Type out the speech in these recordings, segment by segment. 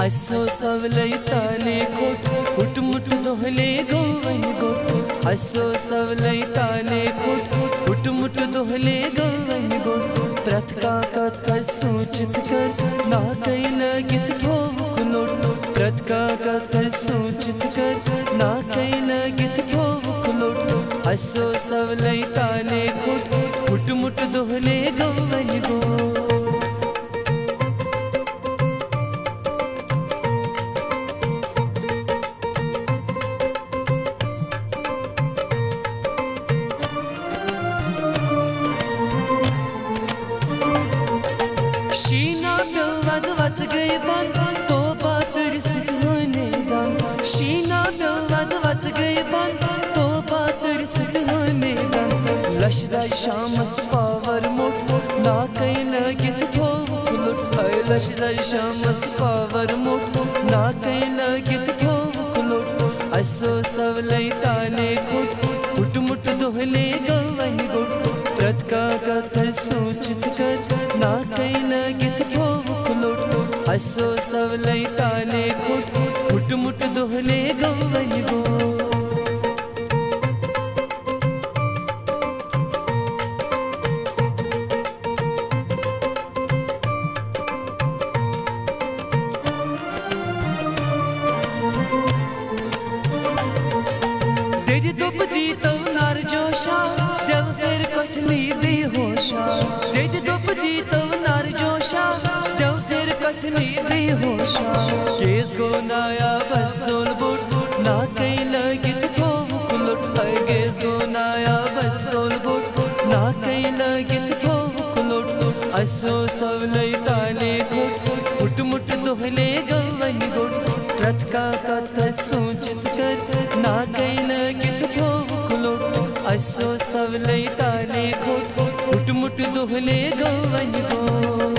असो सवलै ताले खोट हुटमुट दोहले गोवन गोट असो सवलै ताले खोट हुटमुट दोहले गोवन गोट प्रथ का कथ सूचित कर ना कई लगित थोक लोट प्रथ का कथ सूचित कर ना कई लगित थोक लोट असो सवलै ताले खोट हुटमुट दोहले गोवन गोट शीना वद वत गए बंद तो बात रिसित होने दान शीना वद वत गए बंद तो बात रिसित होने दान लश जाय शामस पावर मोट ना कई लगित थोक लुट लश जाय शामस पावर मोट ना कई लगित थोक लुट असो सवलै ताले खोट हुटमुट दोहले गवन गोट प्रथ का कथ सूचित कर ना कई लगित थोक लोट असो सवलै ताले खोट हुटमुट दोहले गवन गोट तेरी दुब दी तव नार जोशा देव फिर कटनी बेहोशा तेरी दुब दी तव नार जोशा देव फिर कटनी बेहोशा केस गो नाया बसोल बोट ना कई लगित थोक लुट केस गो नाया बसोल बोट ना कई लगित थोक लुट असो सवलै ताले खोट हुटमुट दोहले गवन गोट प्रथ का कथ सूचित कर ना कई लगित थोक लोट असो सवलै ताले खोट हुटमुट दोहले गवन गोट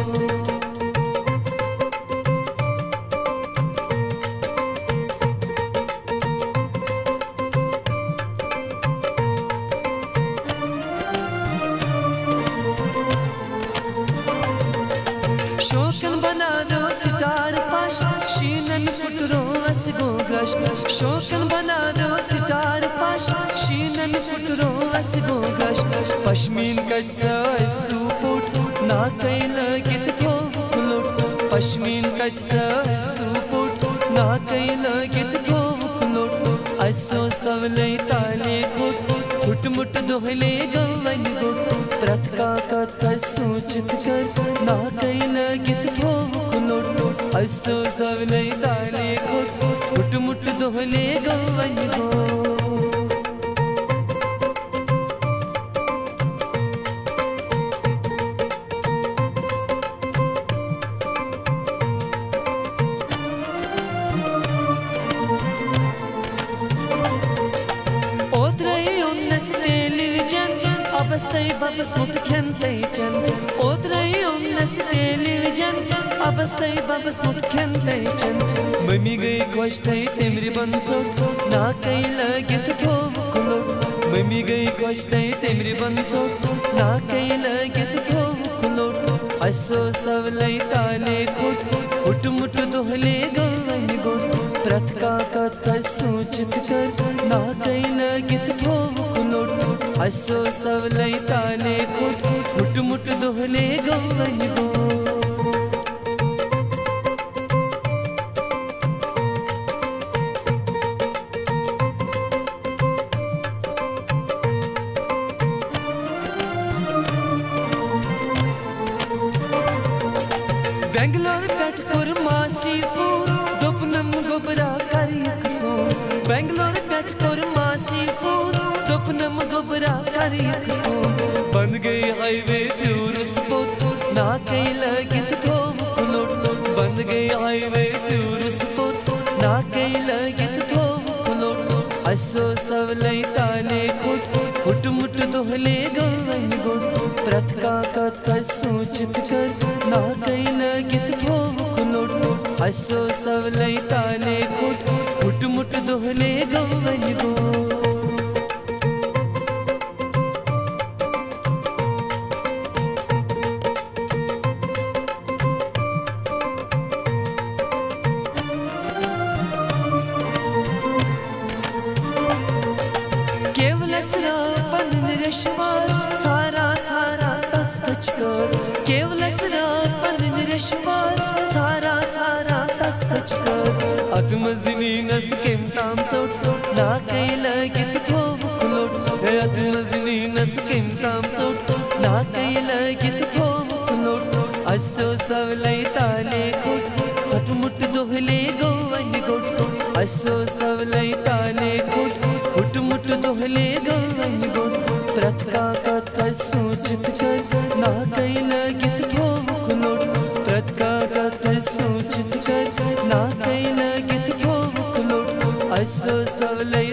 शोकन बनावो सितार पाश शीनन फुटरो अस गोगश शोकन बनावो सितार पाश शीनन फुटरो अस गोगश पश्मीन कच्चा सूपोट ना कई लगित थोक लोट पश्मीन कच्चा सूपोट ना कई लगित थोक लोट असो सवलै ताले खोट हुटमुट दोहले गवन गोट प्रथ का कथ सूचित कर ना कई लगित थोक लोट असो सवलै ताले खोट हुटमुट दोहले गवन गोट अबस्तै बबस मुट खेंतै चन ओतरै उन्नस टेलीविजन अबस्तै बबस मुट खेंतै चन मम्मी गई खोजतै तेमरी बंचो ना कई लगित थोक लोट मम्मी गई खोजतै तेमरी बंचो ना कई लगित थोक लोट असो सवलै ताले खोट हुटमुट दोहले गवन गोट प्रथ का कथ सूचित कर ना कई लगित थोक लोट असो सवलै ताले खोट हुटमुट दोहले गवन गोट बेंगलोर पेट कुरमासी फूल दुपनम गोबरा करियक सो बेंगलोर पेट कुरमासी फूल दुपनम गोबरा करियक सो बन गई हाईवे फ्यूर स्पोट ना कई लगित थोक लोट बन गई हाईवे फ्यूर स्पोट ना कई लगित थोक लोट असो सवलै ताले खोट हुटमुट दोहले गवन गोट प्रथ का कथ सूचित कर ना कई लगित थोक लोट असो सवलै ताले खोट हुटमुट दोहले गवन गोट रेशमार सारा सारा तस तच कर केवलस पन्न रेशमार सारा सारा तस तच कर अतमजनी नस केम ताम चोट ना कई लगित थोव खुलोट अतमजनी नस केम ताम चोट ना कई लगित थोव खुलोट असो सवलै ताले खोट हटमुट दोहले गोवन गोट असो सवलै ताले खोट हटमुट दोहले गोवन गोट प्रत का कथ सोचित कर ना कई लगित थोव खुलोट प्रत का कथ सोचित कर ना कई लगित थोव खुलोट असो सवलै